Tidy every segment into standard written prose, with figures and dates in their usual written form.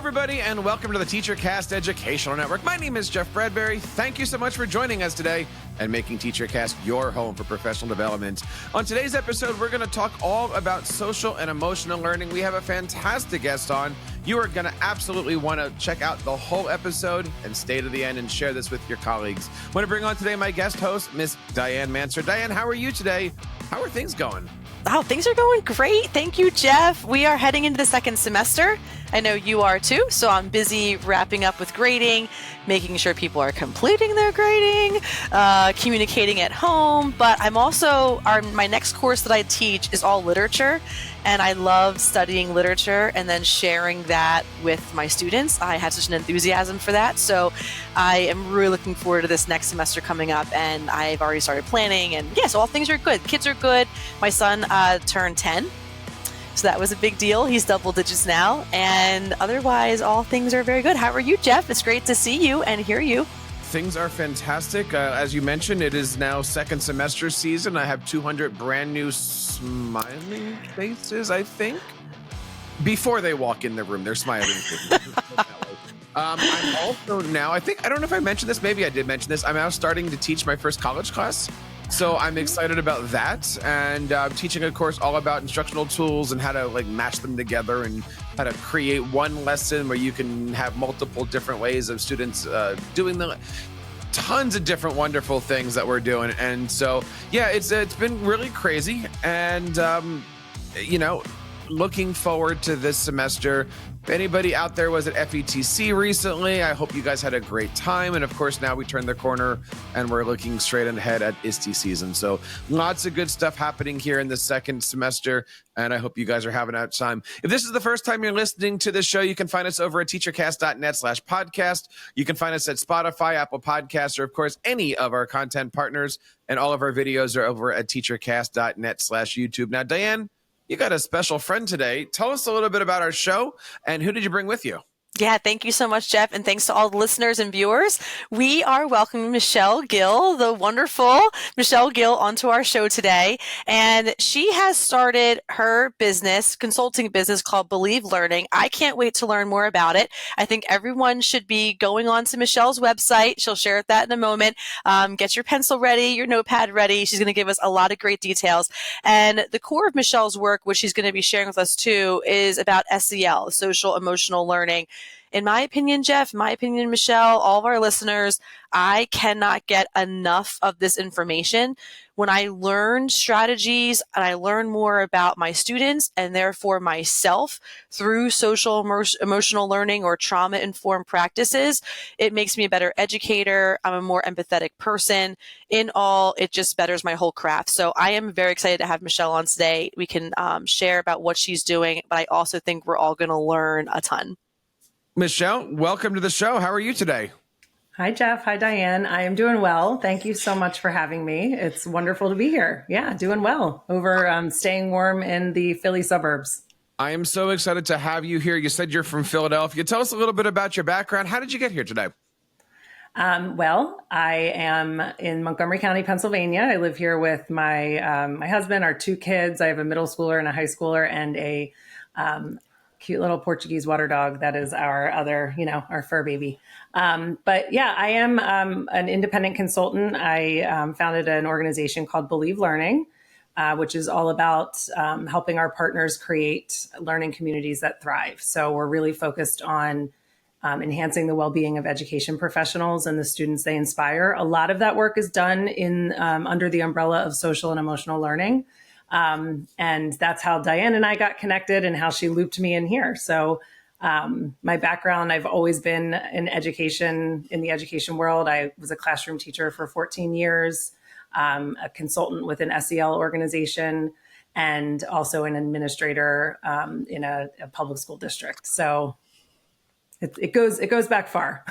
everybody, and welcome to the TEACHERCAST Educational Network. My name is Jeff Bradbury. Thank you so much for joining us today and making TEACHERCAST your home for professional development. On today's episode, we're going to talk all about social and emotional learning. We have a fantastic guest on. You are going to absolutely want to check out the whole episode and stay to the end and share this with your colleagues. I want to bring on today my guest host, Miss Diane Manser. Diane, how are you today? How are things going? Oh, things are going great. Thank you, Jeff. We are heading into the second semester. I know you are too, so I'm busy wrapping up with grading, making sure people are completing their grading, communicating at home, but I'm also, my next course that I teach is all literature, and I love studying literature and then sharing that with my students. I have such an enthusiasm for that, so I am really looking forward to this next semester coming up, and I've already started planning, and yeah, so all things are good. Kids are good. My son turned 10. So that was a big deal. He's double digits now. And otherwise, all things are very good. How are you, Jeff? It's great to see you and hear you. Things are fantastic. As you mentioned, it is now second semester season. I have 200 brand new smiling faces, I think. Before they walk in the room, they're smiling. I'm also now, I don't know if I mentioned this. Maybe I did mention this. I'm now starting to teach my first college class. So I'm excited about that, and I'm teaching a course all about instructional tools and how to match them together and how to create one lesson where you can have multiple different ways of students doing the tons of different wonderful things that we're doing. And so, yeah, it's been really crazy, and looking forward to this semester. If anybody out there was at FETC recently, I hope you guys had a great time. And of course, now we turn the corner and we're looking straight ahead at ISTE season. So lots of good stuff happening here in the second semester. And I hope you guys are having a time. If this is the first time you're listening to this show, you can find us over at teachercast.net/podcast. You can find us at Spotify, Apple Podcasts, or of course, any of our content partners. And all of our videos are over at teachercast.net/YouTube. Now, Diane, you got a special friend today. Tell us a little bit about our show and who did you bring with you? Yeah, thank you so much, Jeff, and thanks to all the listeners and viewers. We are welcoming Michelle Gill, the wonderful Michelle Gill, onto our show today. And she has started her consulting business called Believe Learning. I can't wait to learn more about it. I think everyone should be going on to Michelle's website. She'll share that in a moment. Get your pencil ready, your notepad ready. She's going to give us a lot of great details. And the core of Michelle's work, which she's going to be sharing with us too, is about SEL, social emotional learning. In my opinion, Jeff, Michelle, all of our listeners, I cannot get enough of this information. When I learn strategies and I learn more about my students and therefore myself through social emotional learning or trauma-informed practices, it makes me a better educator. I'm a more empathetic person. In all, it just betters my whole craft. So I am very excited to have Michelle on today. We can share about what she's doing, but I also think we're all going to learn a ton. Michelle, welcome to the show. How are you today? Hi, Jeff. Hi, Diane. I am doing well. Thank you so much for having me. It's wonderful to be here. Yeah, doing well over staying warm in the Philly suburbs. I am so excited to have you here. You said you're from Philadelphia. Tell us a little bit about your background. How did you get here today? Well, I am in Montgomery County, Pennsylvania. I live here with my my husband, our two kids. I have a middle schooler and a high schooler and a cute little Portuguese water dog. That is our other, our fur baby. But yeah, I am an independent consultant. I founded an organization called Believe Learning, which is all about helping our partners create learning communities that thrive. So we're really focused on enhancing the well-being of education professionals and the students they inspire. A lot of that work is done in under the umbrella of social and emotional learning. And that's how Diane and I got connected and how she looped me in here. So my background, I've always been in the education world. I was a classroom teacher for 14 years, a consultant with an SEL organization, and also an administrator in a public school district. So it goes back far.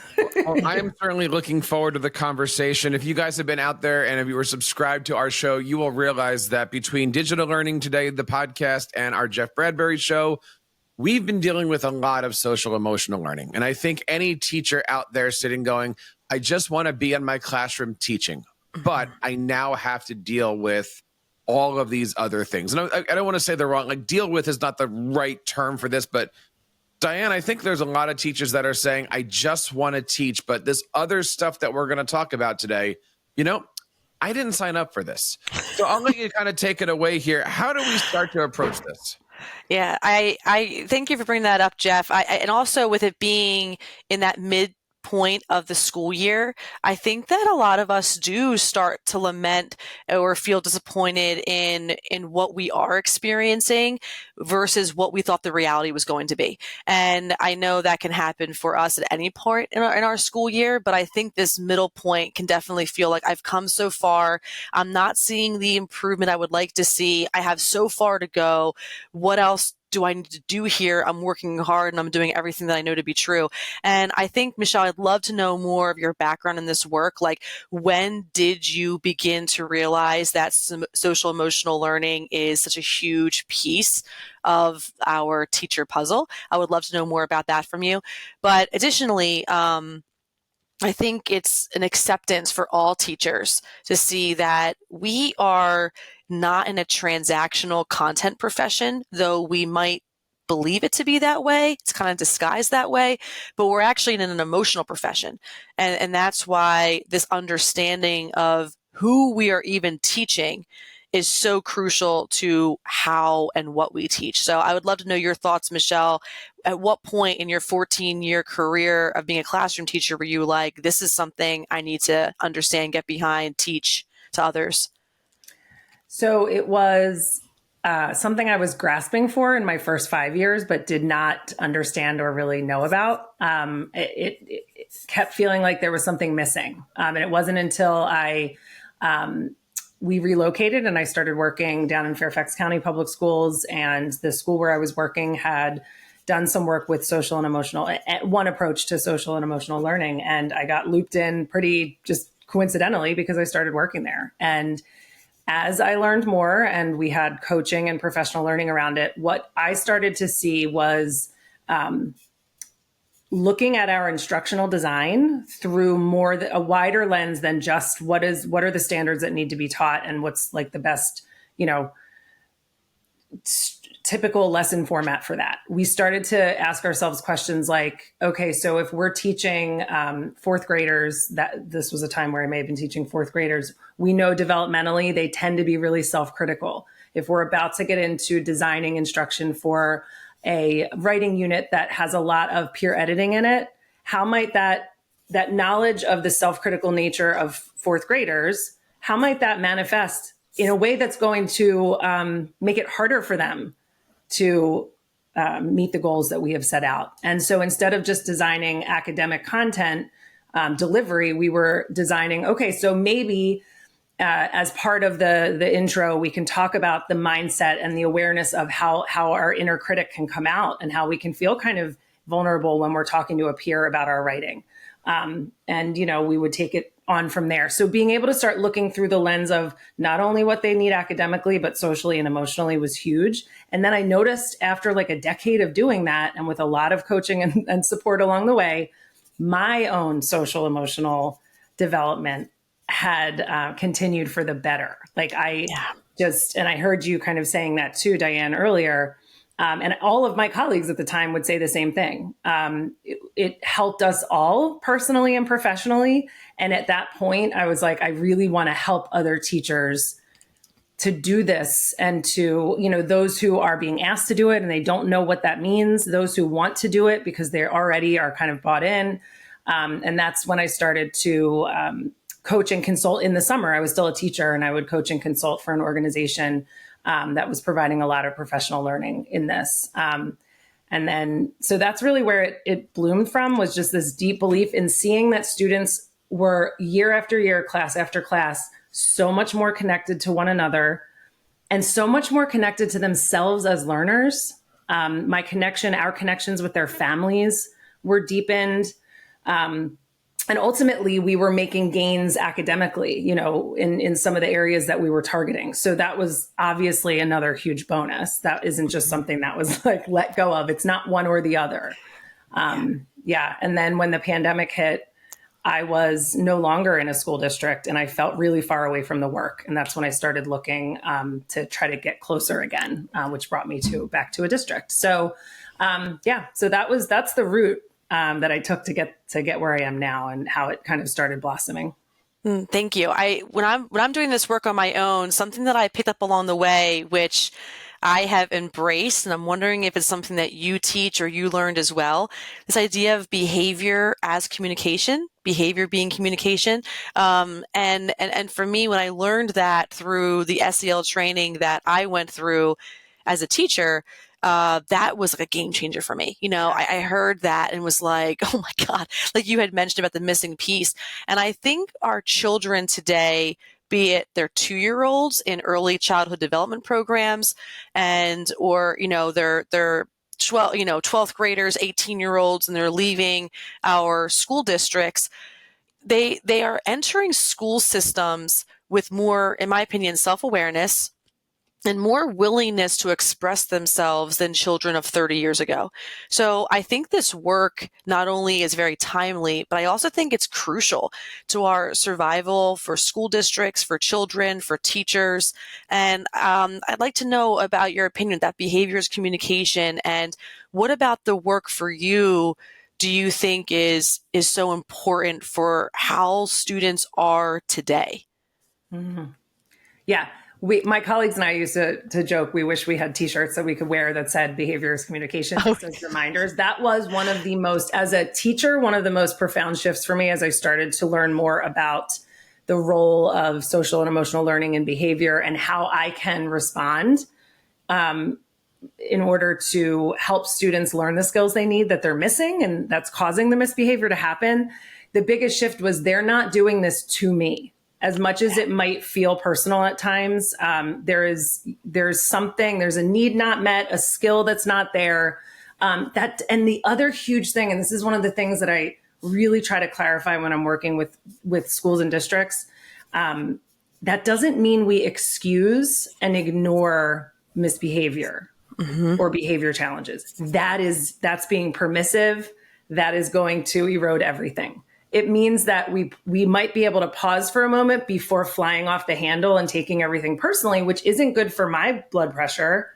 Well, I am certainly looking forward to the conversation. If you guys have been out there and if you were subscribed to our show, you will realize that between Digital Learning Today, the podcast, and our Jeff Bradbury show, we've been dealing with a lot of social emotional learning. And I think any teacher out there sitting going, I just want to be in my classroom teaching, but I now have to deal with all of these other things. And I don't want to say they're wrong. Deal with is not the right term for this, but Diane, I think there's a lot of teachers that are saying, I just want to teach, but this other stuff that we're going to talk about today, I didn't sign up for this. So I'll let you kind of take it away here. How do we start to approach this? Yeah, I thank you for bringing that up, Jeff. And also with it being in that midpoint of the school year, I think that a lot of us do start to lament or feel disappointed in what we are experiencing versus what we thought the reality was going to be. And I know that can happen for us at any point in our school year, but I think this middle point can definitely feel like I've come so far. I'm not seeing the improvement I would like to see. I have so far to go. What else do I need to do here? I'm working hard and I'm doing everything that I know to be true. And I think, Michelle, I'd love to know more of your background in this work. Like, when did you begin to realize that social emotional learning is such a huge piece of our teacher puzzle? I would love to know more about that from you. But additionally, I think it's an acceptance for all teachers to see that we are not in a transactional content profession, though we might believe it to be that way. It's kind of disguised that way, but we're actually in an emotional profession. And that's why this understanding of who we are even teaching is so crucial to how and what we teach. So I would love to know your thoughts, Michelle. At what point in your 14-year career of being a classroom teacher were you like, this is something I need to understand, get behind, teach to others? So it was something I was grasping for in my first 5 years, but did not understand or really know about. It kept feeling like there was something missing. And it wasn't until we relocated and I started working down in Fairfax County Public Schools, and the school where I was working had done some work with social and emotional, one approach to social and emotional learning. And I got looped in pretty just coincidentally because I started working there. And as I learned more and we had coaching and professional learning around it, what I started to see was looking at our instructional design through a wider lens than just what are the standards that need to be taught and what's like the best, typical lesson format for that. We started to ask ourselves questions like, okay, so if we're teaching fourth graders, that this was a time where I may have been teaching fourth graders, we know developmentally they tend to be really self-critical. If we're about to get into designing instruction for a writing unit that has a lot of peer editing in it, how might that knowledge of the self-critical nature of fourth graders, how might that manifest in a way that's going to make it harder for them to meet the goals that we have set out? And so instead of just designing academic content delivery, we were designing, okay, so maybe as part of the intro, we can talk about the mindset and the awareness of how our inner critic can come out and how we can feel kind of vulnerable when we're talking to a peer about our writing. And we would take it on from there. So being able to start looking through the lens of not only what they need academically, but socially and emotionally was huge. And then I noticed after like a decade of doing that, and with a lot of coaching and support along the way, my own social emotional development had continued for the better. Like and I heard you kind of saying that too, Diane, earlier. And all of my colleagues at the time would say the same thing. It helped us all personally and professionally. And at that point, I was like, I really want to help other teachers to do this, and to, those who are being asked to do it and they don't know what that means, those who want to do it because they already are kind of bought in. And that's when I started to coach and consult in the summer. I was still a teacher and I would coach and consult for an organization that was providing a lot of professional learning in this. And then, so that's really where it bloomed from, was just this deep belief in seeing that students were year after year, class after class, so much more connected to one another and so much more connected to themselves as learners. Our connections with their families were deepened. And ultimately, we were making gains academically, in some of the areas that we were targeting. So that was obviously another huge bonus. That isn't just something that was like let go of. It's not one or the other. And then when the pandemic hit, I was no longer in a school district and I felt really far away from the work. And that's when I started looking to try to get closer again, which brought me back to a district. So So that's the route that I took to get where I am now, and how it kind of started blossoming. Thank you. When I'm doing this work on my own, something that I picked up along the way, which I have embraced, and I'm wondering if it's something that you teach or you learned as well, this idea of behavior as communication, behavior being communication. And for me, when I learned that through the SEL training that I went through as a teacher, that was like a game changer for me. I heard that and was like, oh my God, like you had mentioned about the missing piece. And I think our children today, be it they're 2-year-olds in early childhood development programs or they're 12th graders, 18-year-olds, and they're leaving our school districts. They are entering school systems with more, in my opinion, self-awareness and more willingness to express themselves than children of 30 years ago. So I think this work not only is very timely, but I also think it's crucial to our survival for school districts, for children, for teachers. And I'd like to know about your opinion that behavior is communication, and what about the work for you do you think is so important for how students are today? Mm-hmm. Yeah. My colleagues and I used to joke, we wish we had t-shirts that we could wear that said behavior is communication, just as reminders. That was one of the most, as a teacher, one of the most profound shifts for me as I started to learn more about the role of social and emotional learning and behavior, and how I can respond in order to help students learn the skills they need that they're missing and that's causing the misbehavior to happen. The biggest shift was, they're not doing this to me. As much as it might feel personal at times, there's a need not met, a skill that's not there. And the other huge thing, and this is one of the things that I really try to clarify when I'm working with schools and districts, that doesn't mean we excuse and ignore misbehavior or behavior challenges. That's being permissive. That is going to erode everything. It means that we might be able to pause for a moment before flying off the handle and taking everything personally, which isn't good for my blood pressure.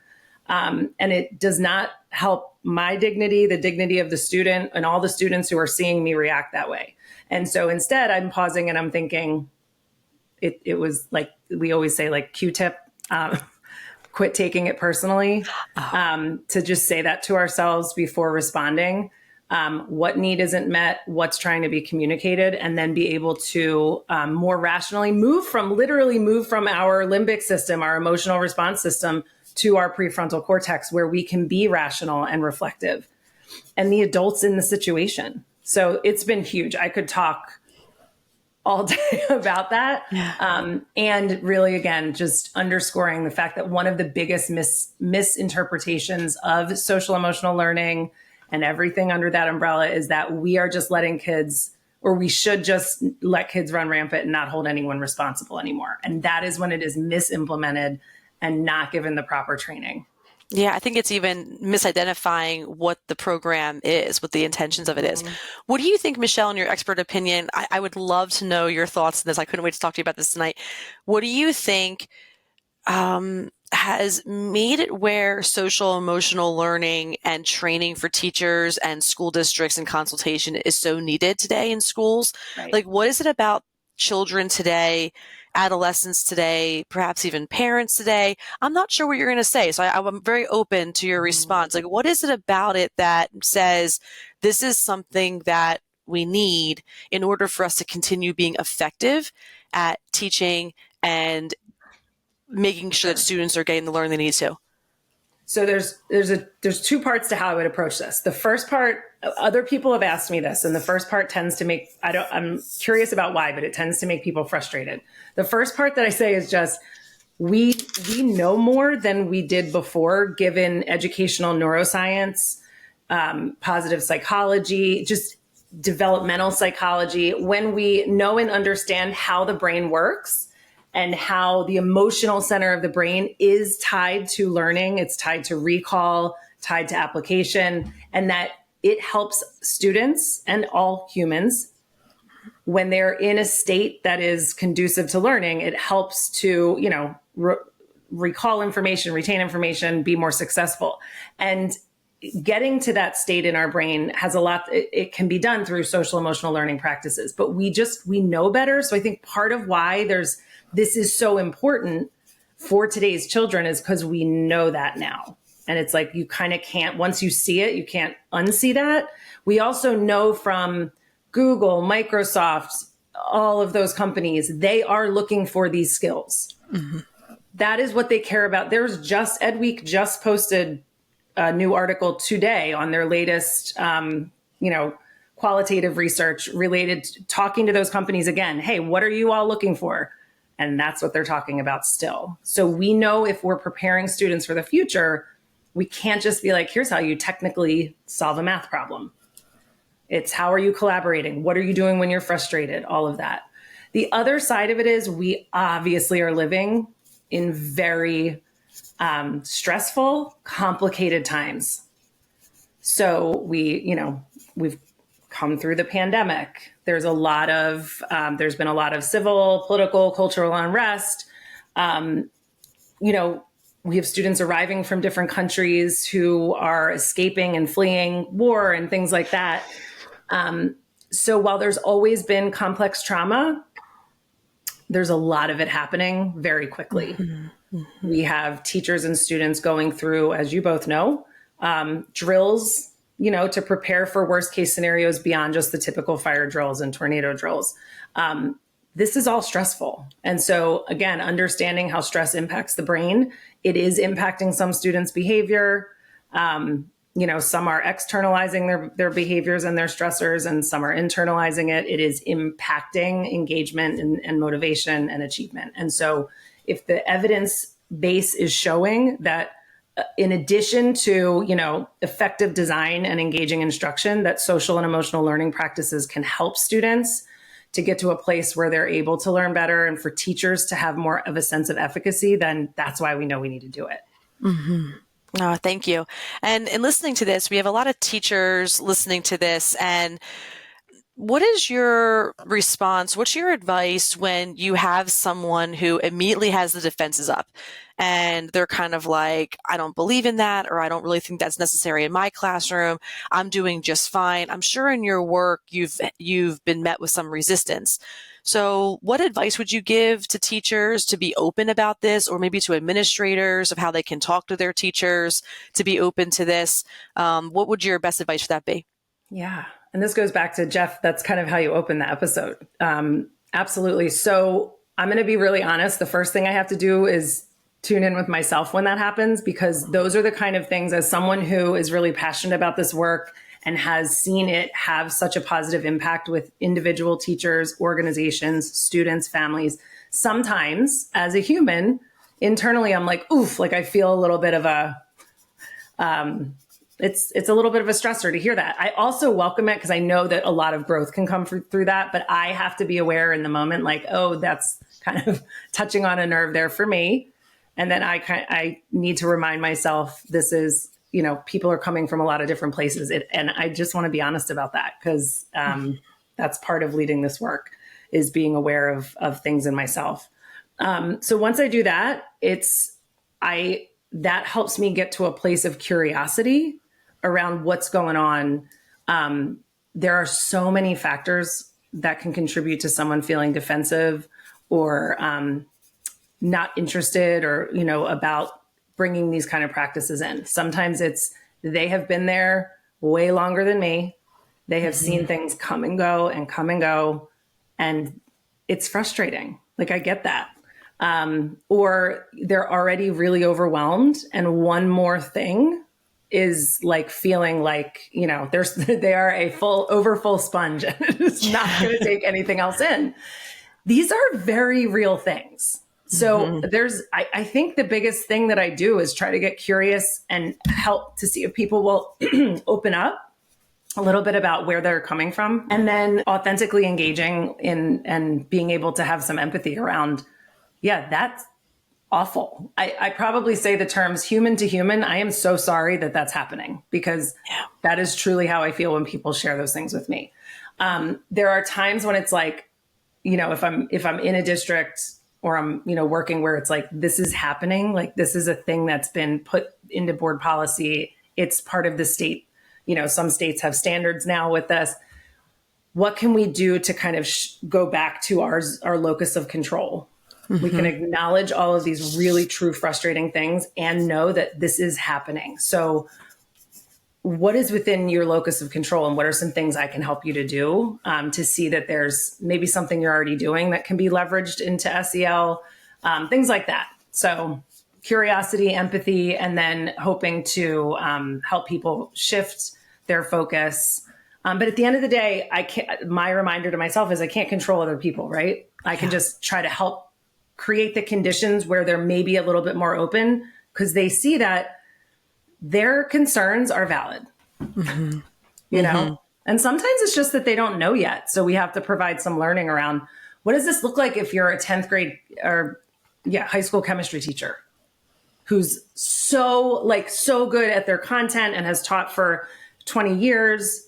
And it does not help my dignity, the dignity of the student, and all the students who are seeing me react that way. And so instead, I'm pausing and I'm thinking, it was like we always say, like Q-tip, quit taking it personally, to just say that to ourselves before responding. What need isn't met, what's trying to be communicated, and then be able to more rationally move from our limbic system, our emotional response system, to our prefrontal cortex, where we can be rational and reflective, and the adults in the situation. So it's been huge. I could talk all day about that. Yeah. And really, again, just underscoring the fact that one of the biggest misinterpretations of social emotional learning and everything under that umbrella is that we are just letting kids, or we should just let kids run rampant and not hold anyone responsible anymore. And that is when it is misimplemented and not given the proper training. Yeah, I think it's even misidentifying what the program is, what the intentions of it is. What do you think, Michelle, in your expert opinion? I would love to know your thoughts on this. I couldn't wait to talk to you about this tonight. What do you think has made it where social emotional learning and training for teachers and school districts and consultation is so needed today in schools? Right. Like, what is it about children today, adolescents today, perhaps even parents today? I'm not sure what you're going to say, so I'm very open to your response. Like, what is it about it that says this is something that we need in order for us to continue being effective at teaching and making sure that students are getting the learning they need to? So there's two parts to how I would approach this. The first part, other people have asked me this, and the first part tends to make, I'm curious about why, but it tends to make people frustrated. The first part that I say is just, we know more than we did before, given educational neuroscience, positive psychology, just developmental psychology. When we know and understand how the brain works, and how the emotional center of the brain is tied to learning, it's tied to recall, tied to application, and that it helps students and all humans when they're in a state that is conducive to learning. It helps to, recall information, retain information, be more successful. And getting to that state in our brain has a lot, it can be done through social emotional learning practices, but we know better. So I think part of why this is so important for today's children is because we know that now. And it's like, you kind of can't, once you see it, you can't unsee that. We also know from Google, Microsoft, all of those companies, they are looking for these skills. Mm-hmm. That is what they care about. Ed Week just posted a new article today on their latest, qualitative research related to talking to those companies again. Hey, what are you all looking for? And that's what they're talking about still. So we know if we're preparing students for the future, we can't just be like, here's how you technically solve a math problem. It's how are you collaborating? What are you doing when you're frustrated? All of that. The other side of it is we obviously are living in very stressful, complicated times. So we've come through the pandemic. There's been a lot of civil, political, cultural unrest. We have students arriving from different countries who are escaping and fleeing war and things like that. So while there's always been complex trauma, there's a lot of it happening very quickly. Mm-hmm. Mm-hmm. We have teachers and students going through, as you both know, drills, to prepare for worst case scenarios beyond just the typical fire drills and tornado drills. This is all stressful. And so again, understanding how stress impacts the brain, it is impacting some students' behavior. Some are externalizing their behaviors and their stressors, and some are internalizing it. It is impacting engagement and motivation and achievement. And so if the evidence base is showing that in addition to, effective design and engaging instruction, that social and emotional learning practices can help students to get to a place where they're able to learn better and for teachers to have more of a sense of efficacy, then that's why we know we need to do it. Mm-hmm. Oh, thank you. And in listening to this, we have a lot of teachers listening to this. And what is your response? What's your advice when you have someone who immediately has the defenses up and they're kind of like, I don't believe in that, or I don't really think that's necessary in my classroom. I'm doing just fine. I'm sure in your work, you've been met with some resistance. So what advice would you give to teachers to be open about this, or maybe to administrators of how they can talk to their teachers to be open to this? What would your best advice for that be? Yeah. And this goes back to Jeff. That's kind of how you open the episode. Absolutely. So I'm going to be really honest. The first thing I have to do is tune in with myself when that happens, because those are the kind of things, as someone who is really passionate about this work and has seen it have such a positive impact with individual teachers, organizations, students, families. Sometimes as a human, internally, I'm like, oof, like I feel a little bit of it's a little bit of a stressor to hear that. I also welcome it because I know that a lot of growth can come through that, but I have to be aware in the moment, like, oh, that's kind of touching on a nerve there for me. And then I need to remind myself, this is, people are coming from a lot of different places. And I just want to be honest about that, because that's part of leading this work, is being aware of things in myself. So once I do that, that helps me get to a place of curiosity around what's going on. There are so many factors that can contribute to someone feeling defensive or not interested, or, about bringing these kind of practices in. Sometimes it's they have been there way longer than me. They have seen things come and go and come and go. And it's frustrating. Like, I get that. Or they're already really overwhelmed. And one more thing is like feeling like, they are a full sponge and it's not going to take anything else in. These are very real things. So I think the biggest thing that I do is try to get curious and help to see if people will open up a little bit about where they're coming from, and then authentically engaging in and being able to have some empathy around, yeah, that's awful. I probably say the terms human to human. I am so sorry that that's happening, because that is truly how I feel when people share those things with me. There are times when it's like, if I'm in a district, or I'm, working where it's like, this is happening, like this is a thing that's been put into board policy. it's part of the state. Some states have standards now with this. What can we do to kind of go back to our locus of control? We can acknowledge all of these really true frustrating things and know that this is happening. So what is within your locus of control, and what are some things I can help you to do to see that there's maybe something you're already doing that can be leveraged into SEL, things like that. So curiosity, empathy, and then hoping to help people shift their focus. But at the end of the day, my reminder to myself is I can't control other people, right? I can just try to help create the conditions where they're maybe a little bit more open, because they see that their concerns are valid, you know? And sometimes it's just that they don't know yet. So we have to provide some learning around, what does this look like if you're a 10th grade or high school chemistry teacher who's so good at their content and has taught for 20 years.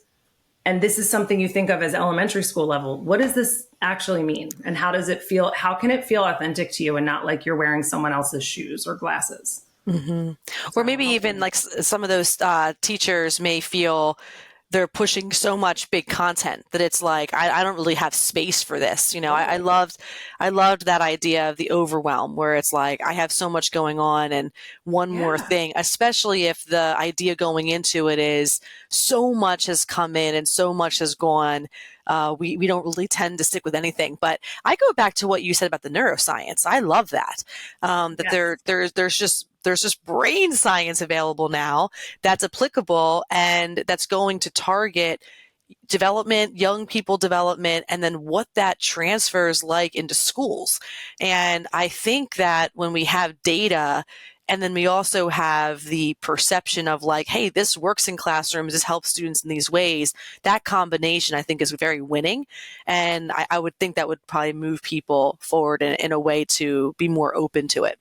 And this is something you think of as elementary school level. What does this actually mean? And how does it feel? How can it feel authentic to you and not like you're wearing someone else's shoes or glasses? Or maybe even like some of those teachers may feel they're pushing so much big content that it's like, I don't really have space for this. I loved that idea of the overwhelm, where it's like, I have so much going on and one more thing, especially if the idea going into it is so much has come in and so much has gone. We don't really tend to stick with anything, but I go back to what you said about the neuroscience. I love that, there's just brain science available now that's applicable and that's going to target development, young people development, and then what that transfers like into schools. And I think that when we have data, and then we also have the perception of like, hey, this works in classrooms, this helps students in these ways, that combination I think is very winning. And I would think that would probably move people forward in a way to be more open to it.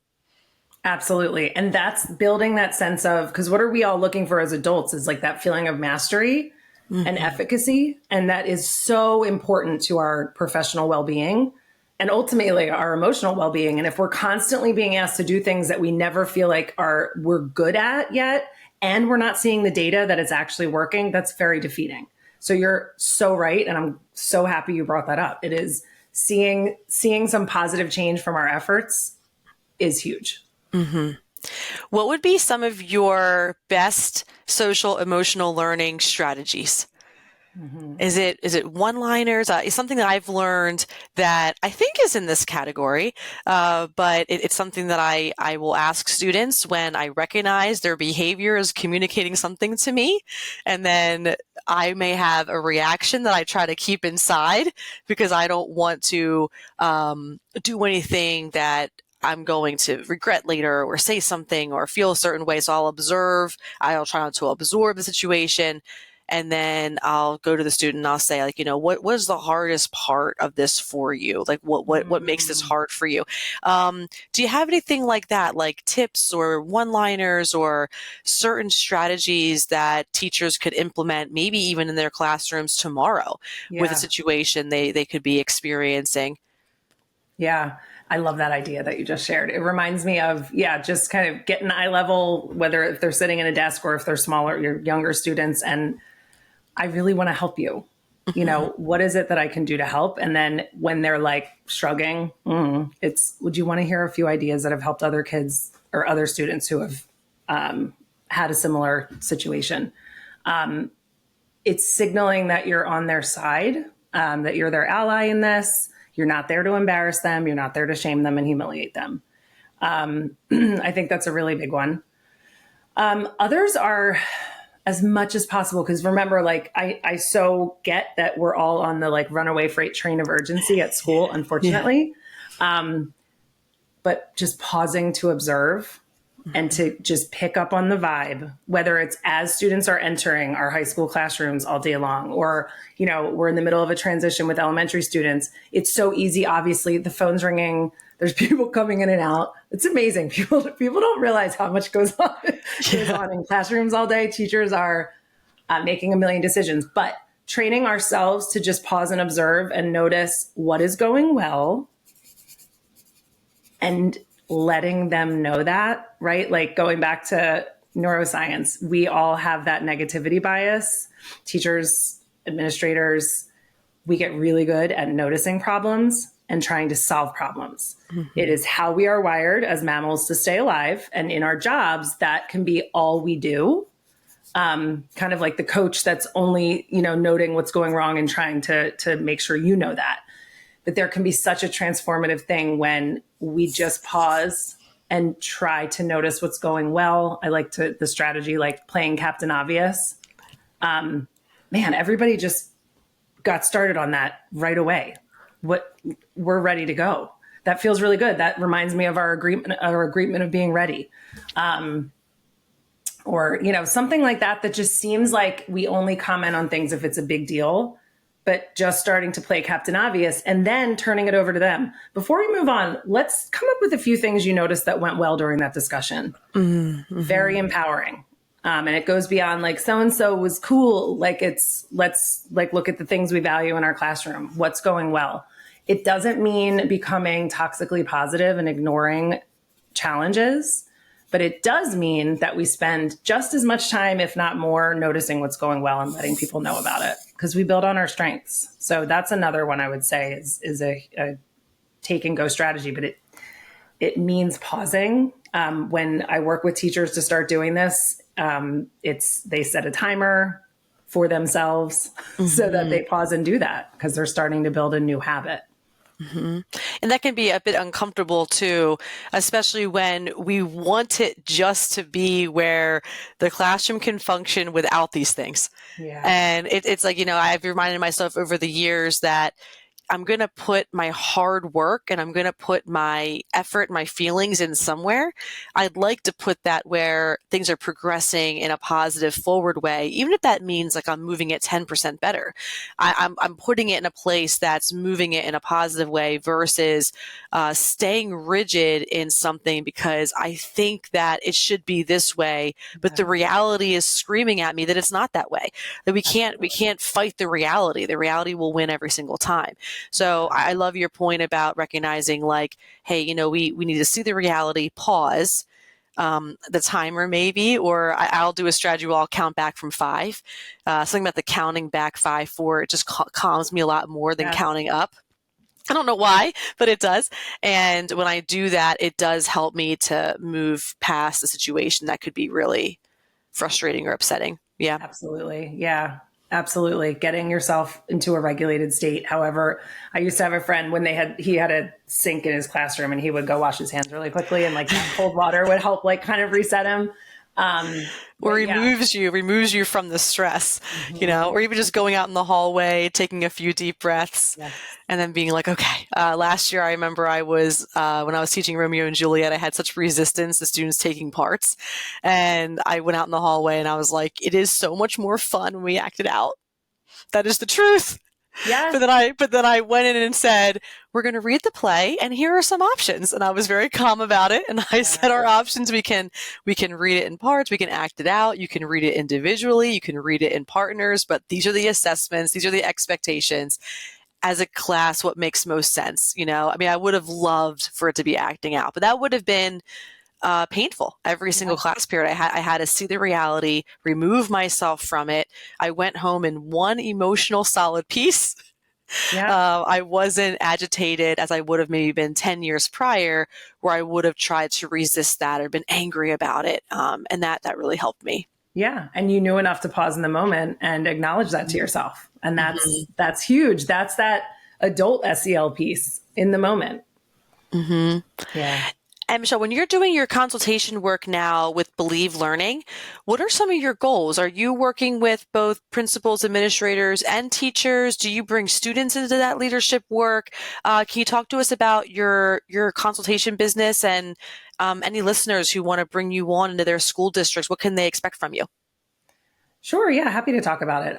Absolutely. And that's building that sense of, because what are we all looking for as adults is like that feeling of mastery and efficacy. And that is so important to our professional well-being and ultimately our emotional well-being. And if we're constantly being asked to do things that we never feel like we're good at yet, and we're not seeing the data that it's actually working, that's very defeating. So you're so right. And I'm so happy you brought that up. It is seeing some positive change from our efforts is huge. What would be some of your best social emotional learning strategies? Is it one-liners? It's something that I've learned that I think is in this category, but it's something that I will ask students when I recognize their behavior is communicating something to me, and then I may have a reaction that I try to keep inside because I don't want to do anything that I'm going to regret later or say something or feel a certain way. So I'll try not to absorb the situation. And then I'll go to the student and I'll say, like, what was the hardest part of this for you? Like, what makes this hard for you? Do you have anything like that, like tips or one-liners or certain strategies that teachers could implement, maybe even in their classrooms tomorrow with a situation they could be experiencing? Yeah. I love that idea that you just shared. It reminds me of, just kind of getting eye level, whether if they're sitting in a desk or if they're smaller, your younger students. And I really want to help you. What is it that I can do to help? And then when they're like shrugging, would you want to hear a few ideas that have helped other kids or other students who have had a similar situation? It's signaling that you're on their side, that you're their ally in this. You're not there to embarrass them. You're not there to shame them and humiliate them. I think that's a really big one. Others are as much as possible. Because remember, like, I so get that we're all on the like runaway freight train of urgency at school, unfortunately. But just pausing to observe and to just pick up on the vibe, whether it's as students are entering our high school classrooms all day long, or, we're in the middle of a transition with elementary students. It's so easy. Obviously, the phone's ringing. There's people coming in and out. It's amazing. People don't realize how much goes on in classrooms all day. Teachers are making a million decisions, but training ourselves to just pause and observe and notice what is going well and letting them know that, right? Like going back to neuroscience, we all have that negativity bias. Teachers, administrators, we get really good at noticing problems and trying to solve problems. It is how we are wired as mammals to stay alive. And in our jobs, that can be all we do. Kind of like the coach that's only, noting what's going wrong and trying to make sure you know that. But there can be such a transformative thing when we just pause and try to notice what's going well. I like the strategy, like playing Captain Obvious. Man, everybody just got started on that right away. We're ready to go. That feels really good. That reminds me of our agreement of being ready. Or, something like that just seems like we only comment on things if it's a big deal, but just starting to play Captain Obvious and then turning it over to them. Before we move on, let's come up with a few things you noticed that went well during that discussion. Mm-hmm. Very empowering. And it goes beyond like, so-and-so was cool. Like let's look at the things we value in our classroom. What's going well? It doesn't mean becoming toxically positive and ignoring challenges, but it does mean that we spend just as much time, if not more, noticing what's going well and letting people know about it because we build on our strengths. So that's another one I would say is a take and go strategy, but it means pausing. When I work with teachers to start doing this, they set a timer for themselves so that they pause and do that because they're starting to build a new habit. Mm-hmm. And that can be a bit uncomfortable too, especially when we want it just to be where the classroom can function without these things. Yeah. And it's like, I've reminded myself over the years that I'm going to put my hard work and I'm going to put my effort, my feelings in somewhere. I'd like to put that where things are progressing in a positive forward way, even if that means like I'm moving it 10% better. I'm putting it in a place that's moving it in a positive way versus staying rigid in something because I think that it should be this way, but the reality is screaming at me that it's not that way. That we can't fight the reality. The reality will win every single time. So I love your point about recognizing like, hey, we need to see the reality, pause, the timer maybe, or I'll do a strategy where I'll count back from 5. Something about the counting back 5, 4, it just calms me a lot more than counting up. I don't know why, but it does. And when I do that, it does help me to move past a situation that could be really frustrating or upsetting. Yeah. Absolutely. Yeah. Absolutely. Getting yourself into a regulated state. However, I used to have a friend when he had a sink in his classroom and he would go wash his hands really quickly and like that cold water would help like kind of reset him. Or removes you from the stress, or even just going out in the hallway, taking a few deep breaths and then being like, okay, last year I remember I was, when I was teaching Romeo and Juliet, I had such resistance to students taking parts and I went out in the hallway and I was like, it is so much more fun when we act it out. That is the truth. Yeah. But then I went in and said, we're going to read the play and here are some options. And I was very calm about it. And I said, our options, we can read it in parts. We can act it out. You can read it individually. You can read it in partners, but these are the assessments. These are the expectations. As a class, what makes most sense? I would have loved for it to be acting out, but that would have been painful. Every single class period, I had to see the reality, remove myself from it. I went home in one emotional solid piece. Yeah. I wasn't agitated as I would have maybe been 10 years prior, where I would have tried to resist that or been angry about it. And that really helped me. Yeah. And you knew enough to pause in the moment and acknowledge that to yourself. And that's huge. That's that adult SEL piece in the moment. Mm-hmm. Yeah. And Michelle, when you're doing your consultation work now with Believe Learning, what are some of your goals? Are you working with both principals, administrators, and teachers? Do you bring students into that leadership work? Can you talk to us about your consultation business and any listeners who want to bring you on into their school districts? What can they expect from you? Sure. Yeah. Happy to talk about it.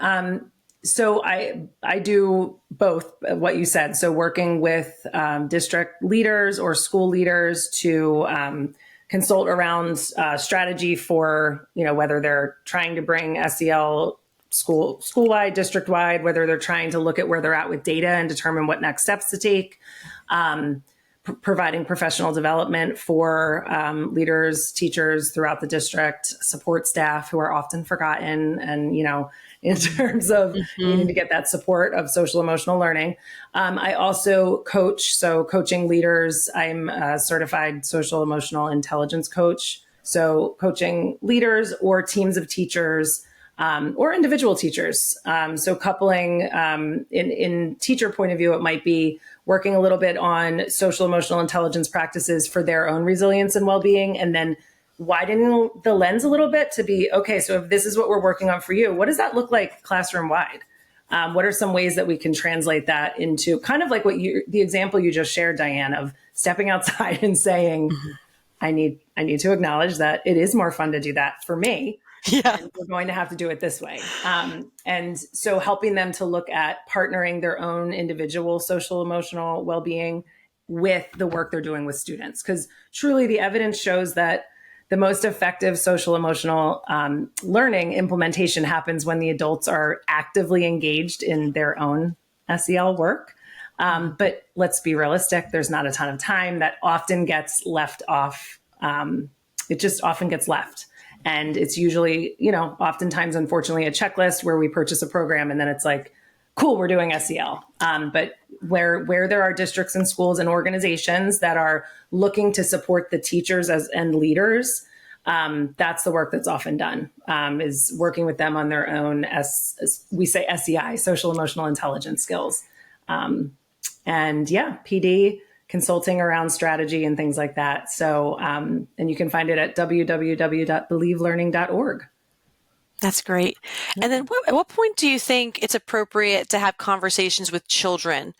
So I do both what you said. So working with district leaders or school leaders to consult around strategy for, whether they're trying to bring SEL school-wide, district-wide, whether they're trying to look at where they're at with data and determine what next steps to take. providing professional development for leaders, teachers throughout the district, support staff who are often forgotten, and, in terms of needing to get that support of social emotional learning. I also coach, so coaching leaders. I'm a certified social emotional intelligence coach. So coaching leaders or teams of teachers or individual teachers. So coupling in teacher point of view, it might be working a little bit on social emotional intelligence practices for their own resilience and well-being, and then widening the lens a little bit to be, okay, so if this is what we're working on for you, what does that look like classroom wide? What are some ways that we can translate that into kind of like the example you just shared, Diane, of stepping outside and saying, I need to acknowledge that it is more fun to do that for me. Yeah. And we're going to have to do it this way. And so helping them to look at partnering their own individual social emotional well-being with the work they're doing with students. Because truly the evidence shows that the most effective social emotional learning implementation happens when the adults are actively engaged in their own SEL work. But let's be realistic. There's not a ton of time. That often gets left off. It just often gets left. And it's usually, oftentimes, unfortunately, a checklist where we purchase a program and then it's like, cool, we're doing SEL. But where there are districts and schools and organizations that are looking to support the teachers and leaders, that's the work that's often done, is working with them on their own, as we say, SEI, social emotional intelligence skills. And PD, consulting around strategy and things like that. So, and you can find it at www.believelearning.org. That's great. And then at what point do you think it's appropriate to have conversations with children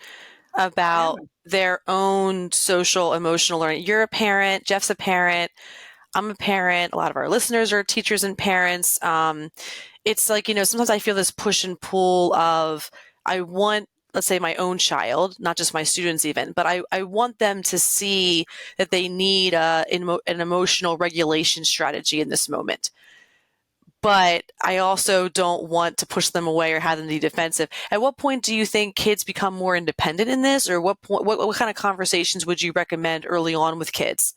about their own social emotional learning? You're a parent, Jeff's a parent, I'm a parent, a lot of our listeners are teachers and parents. It's like, sometimes I feel this push and pull of, I want, let's say, my own child, not just my students even, but I want them to see that they need an emotional regulation strategy in this moment. But I also don't want to push them away or have them be defensive. At what point do you think kids become more independent in this? Or what kind of conversations would you recommend early on with kids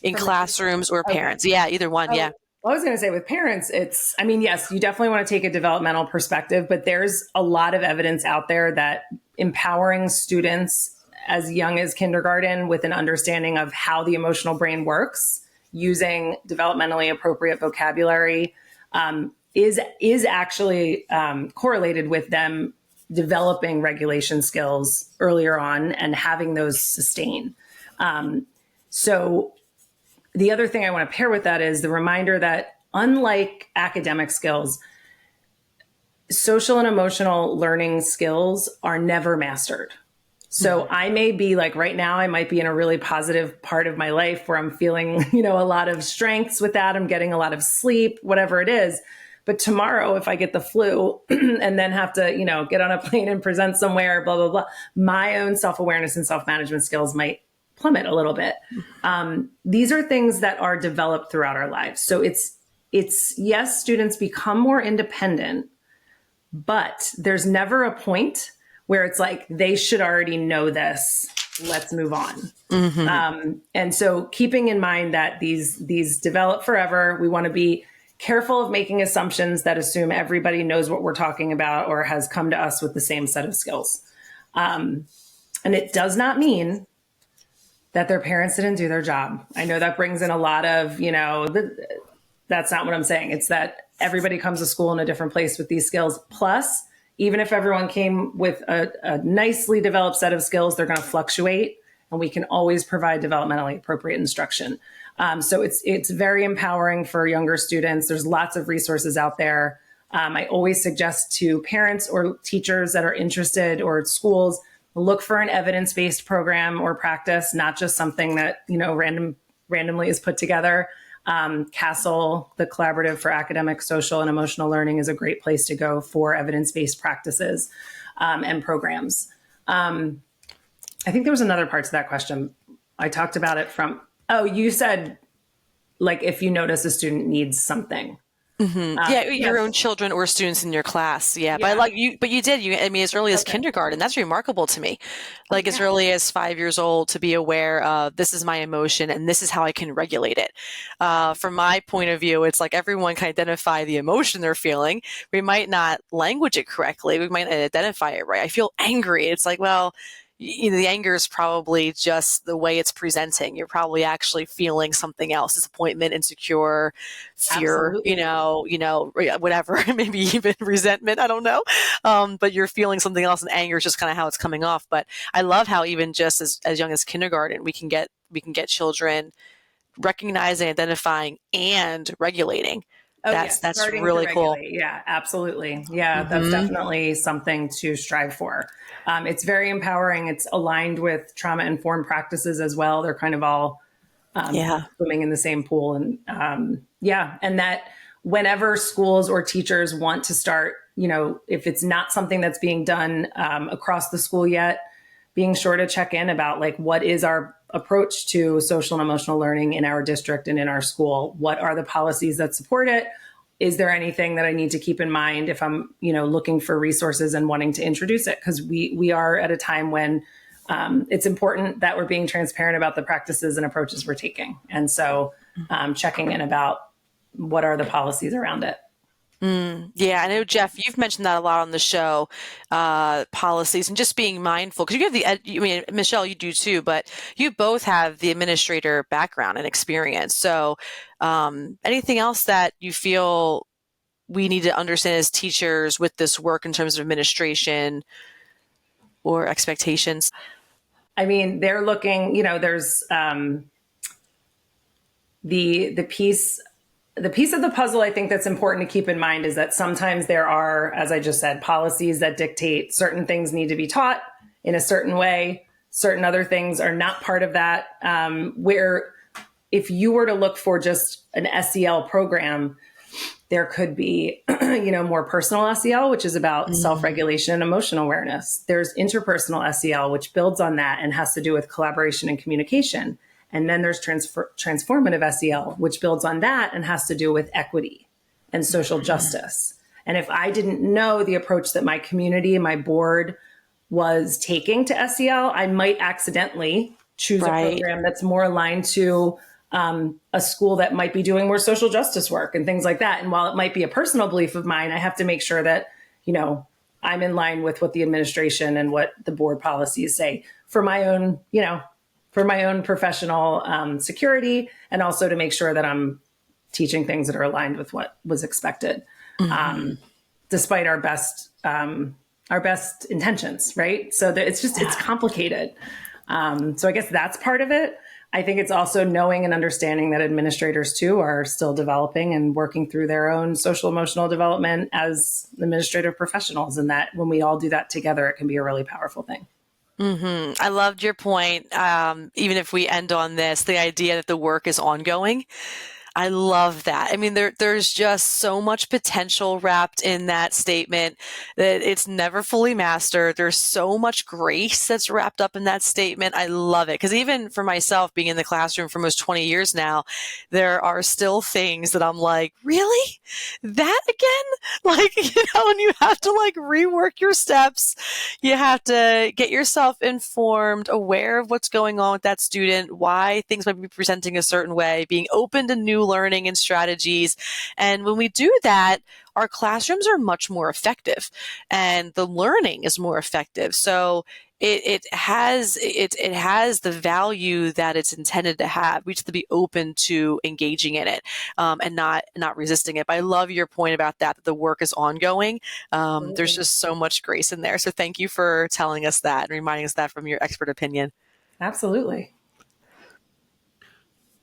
in classrooms or parents? Yeah, either one. Yeah. Well, I was going to say with parents, yes, you definitely want to take a developmental perspective, but there's a lot of evidence out there that empowering students as young as kindergarten with an understanding of how the emotional brain works, using developmentally appropriate vocabulary, is actually correlated with them developing regulation skills earlier on and having those sustain. So the other thing I want to pair with that is the reminder that unlike academic skills, social and emotional learning skills are never mastered. So I may be like right now, I might be in a really positive part of my life where I'm feeling, a lot of strengths with that. I'm getting a lot of sleep, whatever it is. But tomorrow, if I get the flu and then have to, get on a plane and present somewhere, blah, blah, blah, my own self-awareness and self-management skills might plummet a little bit. These are things that are developed throughout our lives. So it's yes, students become more independent, but there's never a point where it's like, they should already know this. Let's move on. And so keeping in mind that these develop forever, we want to be careful of making assumptions that assume everybody knows what we're talking about or has come to us with the same set of skills. And it does not mean that their parents didn't do their job. I know that brings in a lot of, that's not what I'm saying. It's that everybody comes to school in a different place with these skills. Plus, even if everyone came with a nicely developed set of skills, they're going to fluctuate, and we can always provide developmentally appropriate instruction. So it's very empowering for younger students. There's lots of resources out there. I always suggest to parents or teachers that are interested, or schools, look for an evidence-based program or practice, not just something that randomly is put together. CASEL, the Collaborative for Academic, Social, and Emotional Learning, is a great place to go for evidence-based practices and programs. I think there was another part to that question. I talked about it you said, like, if you notice a student needs something. Yeah, your own children or students in your class. Yeah, but you did. I mean, as early as kindergarten. That's remarkable to me. Like as early as 5 years old to be aware of this is my emotion and this is how I can regulate it. From my point of view, it's like everyone can identify the emotion they're feeling. We might not language it correctly. We might not identify it right. I feel angry. It's like, well, the anger is probably just the way it's presenting. You're probably actually feeling something else: disappointment, insecure, fear, whatever, maybe even resentment. I don't know. But you're feeling something else, and anger is just kind of how it's coming off. But I love how even just as young as kindergarten, we can get children recognizing, identifying, and regulating. That's really cool. Yeah, absolutely. Yeah, that's definitely something to strive for. It's very empowering. It's aligned with trauma-informed practices as well. They're kind of all swimming in the same pool. And and that whenever schools or teachers want to start, if it's not something that's being done across the school yet, being sure to check in about like, what is our approach to social and emotional learning in our district and in our school? What are the policies that support it? Is there anything that I need to keep in mind if I'm, looking for resources and wanting to introduce it? Because we are at a time when it's important that we're being transparent about the practices and approaches we're taking. And so checking in about what are the policies around it. Yeah, I know, Jeff, you've mentioned that a lot on the show, policies and just being mindful, because you have Michelle, you do too, but you both have the administrator background and experience. So anything else that you feel we need to understand as teachers with this work in terms of administration or expectations? I mean, they're looking, there's the piece of the puzzle I think that's important to keep in mind is that sometimes there are, as I just said, policies that dictate certain things need to be taught in a certain way. Certain other things are not part of that. Where if you were to look for just an SEL program, there could be, more personal SEL, which is about self-regulation and emotional awareness. There's interpersonal SEL, which builds on that and has to do with collaboration and communication. And then there's transformative SEL, which builds on that and has to do with equity and social justice. And if I didn't know the approach that my community and my board was taking to SEL, I might accidentally choose a program that's more aligned to a school that might be doing more social justice work and things like that. And while it might be a personal belief of mine, I have to make sure that, I'm in line with what the administration and what the board policies say for my own, professional security, and also to make sure that I'm teaching things that are aligned with what was expected, despite our best intentions, right? So it's complicated. So I guess that's part of it. I think it's also knowing and understanding that administrators too are still developing and working through their own social emotional development as administrative professionals, and that when we all do that together, it can be a really powerful thing. I loved your point. Even if we end on this, the idea that the work is ongoing. I love that. I mean, there's just so much potential wrapped in that statement that it's never fully mastered. There's so much grace that's wrapped up in that statement. I love it. Because even for myself, being in the classroom for almost 20 years now, there are still things that I'm like, really? That again? And you have to rework your steps. You have to get yourself informed, aware of what's going on with that student, why things might be presenting a certain way, being open to new learning and strategies. And when we do that, our classrooms are much more effective and the learning is more effective. So it has the value that it's intended to have. We just have to be open to engaging in it and not resisting it. But I love your point about that the work is ongoing. There's just so much grace in there. So thank you for telling us that and reminding us that from your expert opinion. Absolutely.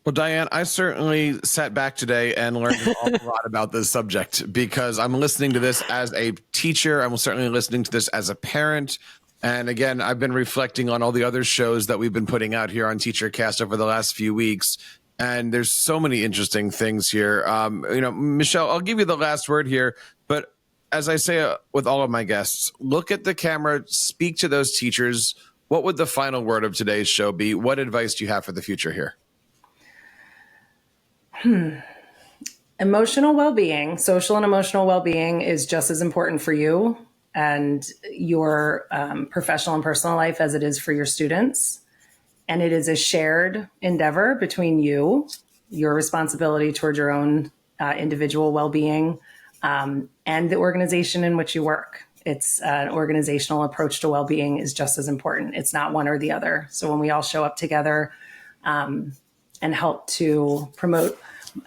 Well, Diane, I certainly sat back today and learned an awful lot about this subject because I'm listening to this as a teacher. I'm certainly listening to this as a parent. And again, I've been reflecting on all the other shows that we've been putting out here on TEACHERCAST over the last few weeks. And there's so many interesting things here. Michelle, I'll give you the last word here. But as I say with all of my guests, look at the camera, speak to those teachers. What would the final word of today's show be? What advice do you have for the future here? Emotional well-being, social and emotional well-being is just as important for you and your professional and personal life as it is for your students. And it is a shared endeavor between you, your responsibility towards your own individual well-being, and the organization in which you work. It's an organizational approach to well-being is just as important. It's not one or the other. So when we all show up together and help to promote,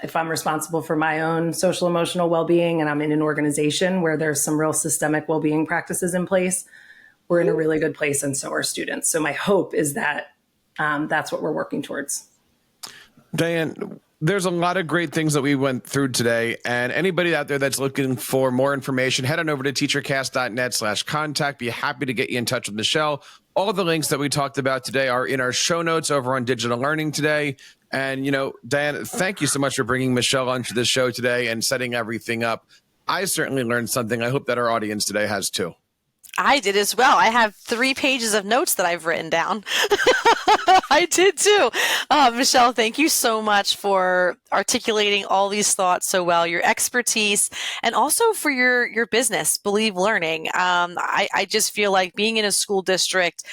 if I'm responsible for my own social emotional well-being and I'm in an organization where there's some real systemic well-being practices in place, we're in a really good place, and so are students. So my hope is that that's what we're working towards. Diane, there's a lot of great things that we went through today, and anybody out there that's looking for more information, head on over to teachercast.net/contact. Be happy to get you in touch with Michelle. All the links that we talked about today are in our show notes over on Digital Learning today. And, Diane, thank you so much for bringing Michelle onto the show today and setting everything up. I certainly learned something. I hope that our audience today has too. I did as well. I have 3 pages of notes that I've written down. I did too. Michelle, thank you so much for articulating all these thoughts so well, your expertise, and also for your business, Believe Learning. I just feel like being in a school district,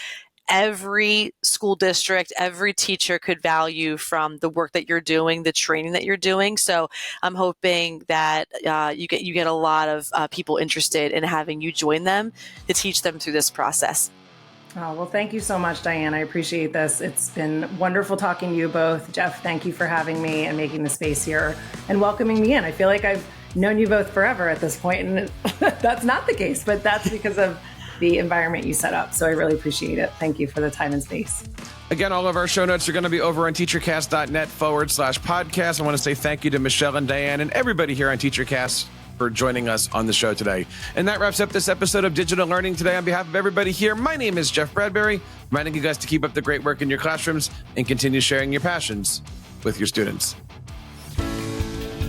every school district, every teacher could value from the work that you're doing, the training that you're doing. So I'm hoping that you get a lot of people interested in having you join them to teach them through this process. Oh, well, thank you so much, Diane. I appreciate this. It's been wonderful talking to you both. Jeff, thank you for having me and making the space here and welcoming me in. I feel like I've known you both forever at this point, and that's not the case, but that's because of the environment you set up. So I really appreciate it. Thank you for the time and space. Again, all of our show notes are going to be over on teachercast.net/podcast. I want to say thank you to Michelle and Diane and everybody here on TeacherCast for joining us on the show today. And that wraps up this episode of Digital Learning today. On behalf of everybody here, my name is Jeff Bradbury, reminding you guys to keep up the great work in your classrooms and continue sharing your passions with your students.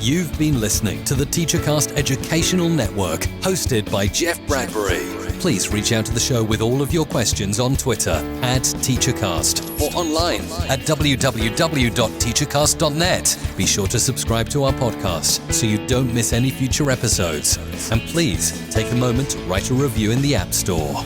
You've been listening to the TEACHERCAST Educational Network, hosted by Jeff Bradbury. Please reach out to the show with all of your questions on Twitter @TeacherCast or online at www.teachercast.net. Be sure to subscribe to our podcast so you don't miss any future episodes. And please take a moment to write a review in the App Store.